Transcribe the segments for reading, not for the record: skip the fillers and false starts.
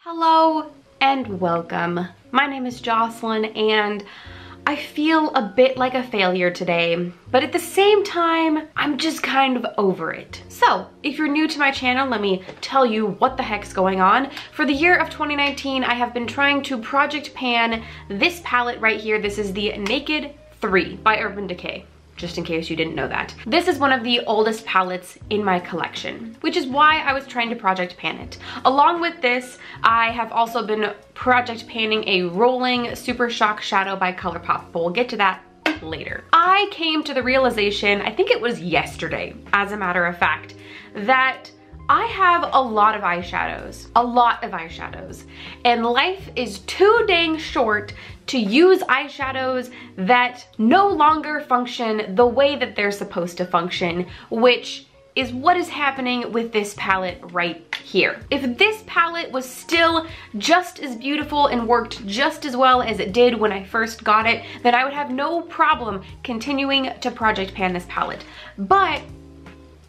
Hello and welcome. My name is Jocelyn and I feel a bit like a failure today, but at the same time, I'm just kind of over it. So, if you're new to my channel, let me tell you what the heck's going on. For the year of 2019, I have been trying to project pan this palette right here. This is the Naked 3 by Urban Decay. Just in case you didn't know that. This is one of the oldest palettes in my collection, which is why I was trying to project pan it. Along with this, I have also been project panning a rolling Super Shock Shadow by ColourPop, but we'll get to that later. I came to the realization, I think it was yesterday, as a matter of fact, that I have a lot of eyeshadows, and life is too dang short to use eyeshadows that no longer function the way that they're supposed to function, which is what is happening with this palette right here. If this palette was still just as beautiful and worked just as well as it did when I first got it, then I would have no problem continuing to project pan this palette. But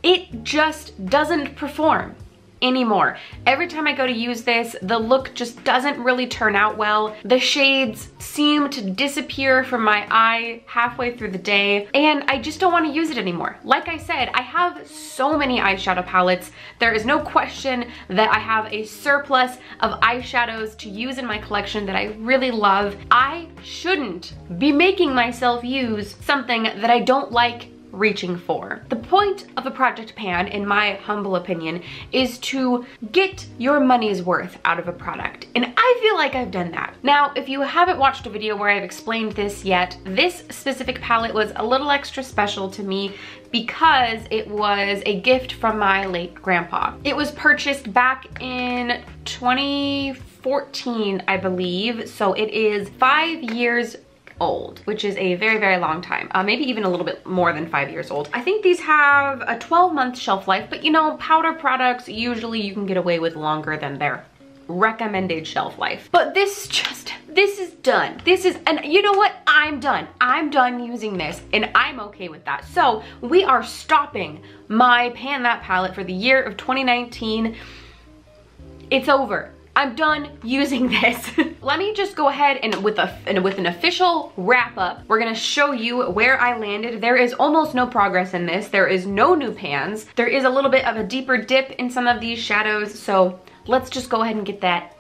it just doesn't perform anymore. Every time I go to use this, the look just doesn't really turn out well. The shades seem to disappear from my eye halfway through the day, and I just don't want to use it anymore. Like I said, I have so many eyeshadow palettes. There is no question that I have a surplus of eyeshadows to use in my collection that I really love. I shouldn't be making myself use something that I don't like reaching for. The point of a project pan, in my humble opinion, is to get your money's worth out of a product, and I feel like I've done that. Now, if you haven't watched a video where I've explained this yet, this specific palette was a little extra special to me because it was a gift from my late grandpa. It was purchased back in 2014, I believe, so it is 5 years old, which is a very, very long time. Maybe even a little bit more than 5 years old. I think these have a 12-month shelf life, but you know, powder products, usually you can get away with longer than their recommended shelf life. But this is done. And you know what? I'm done. I'm done using this, and I'm okay with that. So we are stopping my Pan That palette for the year of 2019. It's over. I'm done using this. Let me just go ahead and with an official wrap up, we're gonna show you where I landed. There is almost no progress in this. There is no new pans. There is a little bit of a deeper dip in some of these shadows, so let's just go ahead and get that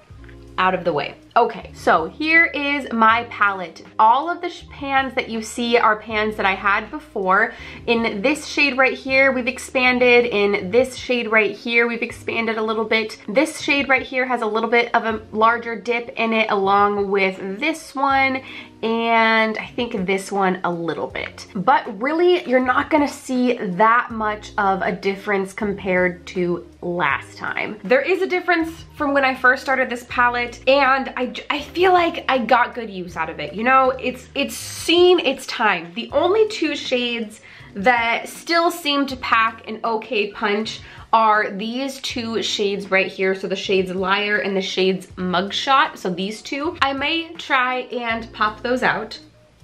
out of the way. Okay, so here is my palette. All of the pans that you see are pans that I had before. In this shade right here, we've expanded. In this shade right here, we've expanded a little bit. This shade right here has a little bit of a larger dip in it, along with this one, and I think this one a little bit. But really, you're not gonna see that much of a difference compared to last time. There is a difference from when I first started this palette, and I feel like I got good use out of it. You know, it's seen its time. The only two shades that still seem to pack an okay punch are these two shades right here. So the shades Liar and the shades Mugshot. So these two, I may try and pop those out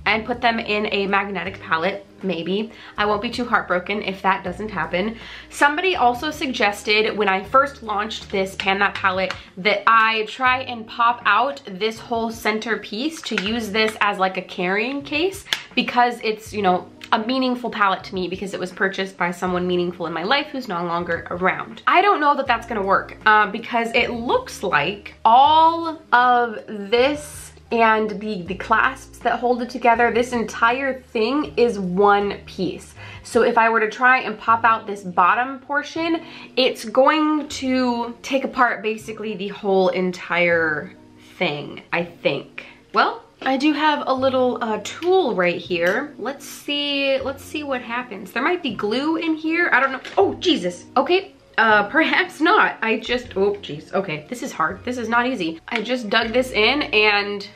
and put them in a magnetic palette, maybe. I won't be too heartbroken if that doesn't happen. Somebody also suggested when I first launched this Pan That palette that I try and pop out this whole center piece to use this as like a carrying case, because it's, you know, a meaningful palette to me because it was purchased by someone meaningful in my life who's no longer around. I don't know that that's gonna work because it looks like all of this and the clasps that hold it together, this entire thing is one piece. So if I were to try and pop out this bottom portion, it's going to take apart basically the whole entire thing, I think. Well, I do have a little tool right here. Let's see what happens. There might be glue in here. I don't know. Oh, Jesus. Okay. Perhaps not. Oh, geez. Okay, this is hard. This is not easy. I just dug this in, and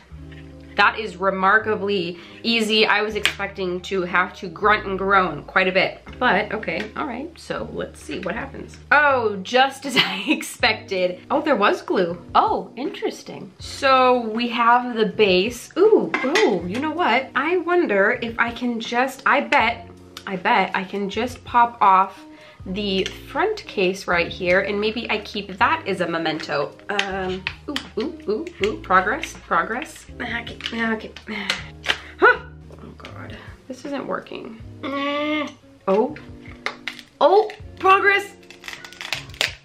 that is remarkably easy. I was expecting to have to grunt and groan quite a bit, but okay, all right. So let's see what happens. Oh, just as I expected. Oh, there was glue. Oh, interesting. So we have the base. Ooh, you know what? I wonder if I can just, I bet I can just pop off the front case right here, and maybe I keep that as a memento. Progress. Okay. Huh. Oh God, this isn't working. Oh, progress.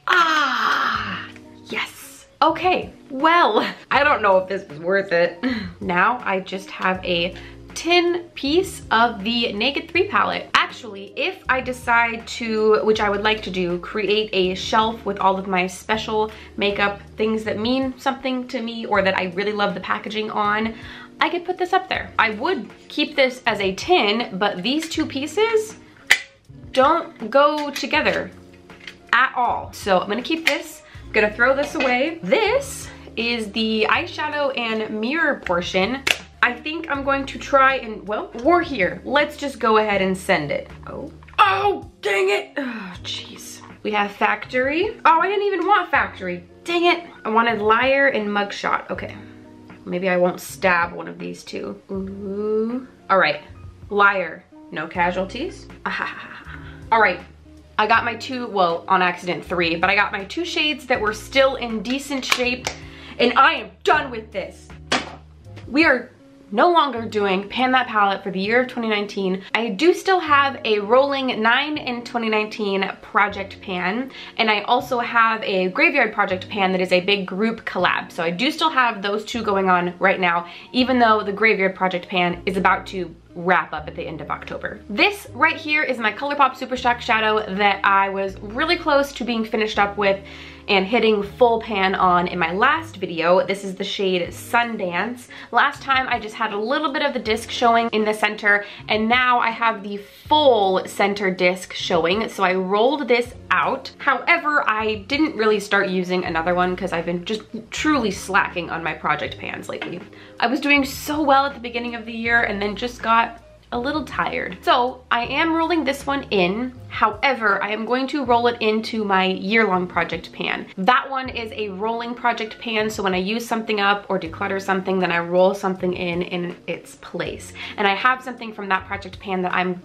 Ah, yes. Okay, well, I don't know if this was worth it. Now I just have a tin piece of the Naked 3 palette. Actually, if I decide to, which I would like to do, create a shelf with all of my special makeup things that mean something to me or that I really love the packaging on, I could put this up there. I would keep this as a tin, but these two pieces don't go together at all. So I'm gonna keep this, I'm gonna throw this away. This is the eyeshadow and mirror portion. I think I'm going to try and, well, we're here. Let's just go ahead and send it. Oh, dang it. Oh, jeez. We have Factory. Oh, I didn't even want Factory. Dang it. I wanted Liar and Mugshot. Okay. Maybe I won't stab one of these two. Ooh. All right, Liar, no casualties. All right, I got my two, well, on accident 3, but I got my 2 shades that were still in decent shape, and I am done with this. We are no longer doing Pan That Palette for the year of 2019. I do still have a rolling 9 in 2019 project pan, and I also have a Graveyard project pan that is a big group collab. So I do still have those 2 going on right now, even though the Graveyard project pan is about to wrap up at the end of October. This right here is my ColourPop Super Shock shadow that I was really close to being finished up with and hitting full pan on in my last video. This is the shade Sundance. Last time I just had a little bit of the disc showing in the center, and now I have the full center disc showing, so I rolled this out. However, I didn't really start using another one because I've been just truly slacking on my project pans lately. I was doing so well at the beginning of the year and then just got a little tired. So I am rolling this one in. However, I am going to roll it into my year-long project pan. That one is a rolling project pan, so when I use something up or declutter something, then I roll something in its place. And I have something from that project pan that I'm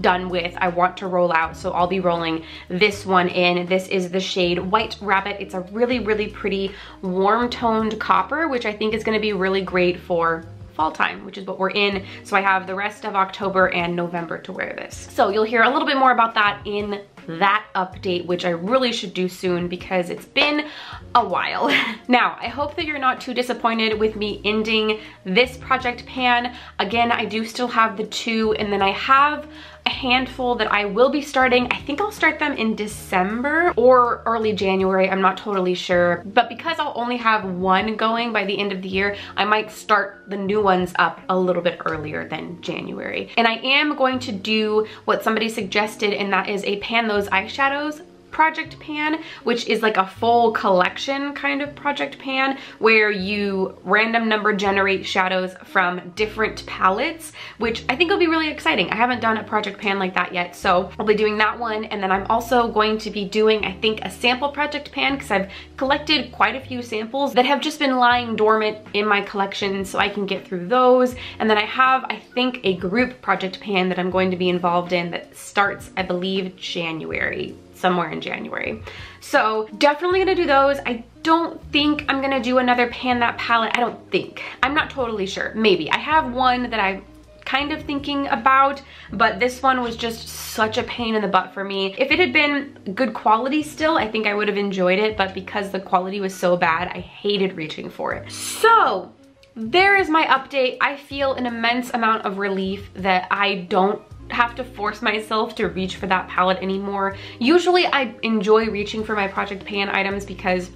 done with, I want to roll out, so I'll be rolling this one in. This is the shade White Rabbit. It's a really, really pretty warm toned copper, which I think is gonna be really great for fall time, which is what we're in. So I have the rest of October and November to wear this. So you'll hear a little bit more about that in that update, which I really should do soon because it's been a while. Now, I hope that you're not too disappointed with me ending this project pan. Again, I do still have the 2, and then I have a handful that I will be starting. I think I'll start them in December or early January, I'm not totally sure. But because I'll only have 1 going by the end of the year, I might start the new ones up a little bit earlier than January. And I am going to do what somebody suggested, and that is a Pan Those Eyeshadows project pan, which is like a full collection kind of project pan where you random number generate shadows from different palettes, which I think will be really exciting. I haven't done a project pan like that yet, so I'll be doing that one. And then I'm also going to be doing, I think, a sample project pan because I've collected quite a few samples that have just been lying dormant in my collection, so I can get through those. And then I have, I think, a group project pan that I'm going to be involved in that starts, I believe, January. Somewhere in January. So definitely gonna do those. I don't think I'm gonna do another Pan That palette. I don't think. I'm not totally sure. Maybe. I have one that I'm kind of thinking about, but this one was just such a pain in the butt for me. If it had been good quality still, I think I would have enjoyed it, but because the quality was so bad, I hated reaching for it. So there is my update. I feel an immense amount of relief that I don't have to force myself to reach for that palette anymore. Usually I enjoy reaching for my project pan items because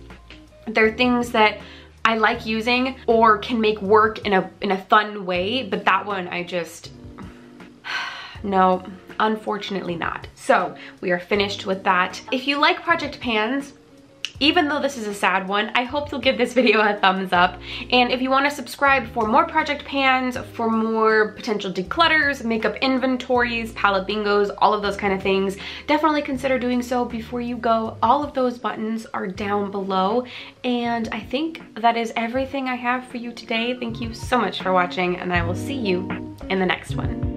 they're things that I like using or can make work in a fun way, but that one I just, no, unfortunately not. So we are finished with that. If you like project pans, even though this is a sad one, I hope you'll give this video a thumbs up. And if you want to subscribe for more project pans, for more potential declutters, makeup inventories, palette bingos, all of those kind of things, definitely consider doing so before you go. All of those buttons are down below. And I think that is everything I have for you today. Thank you so much for watching, and I will see you in the next one.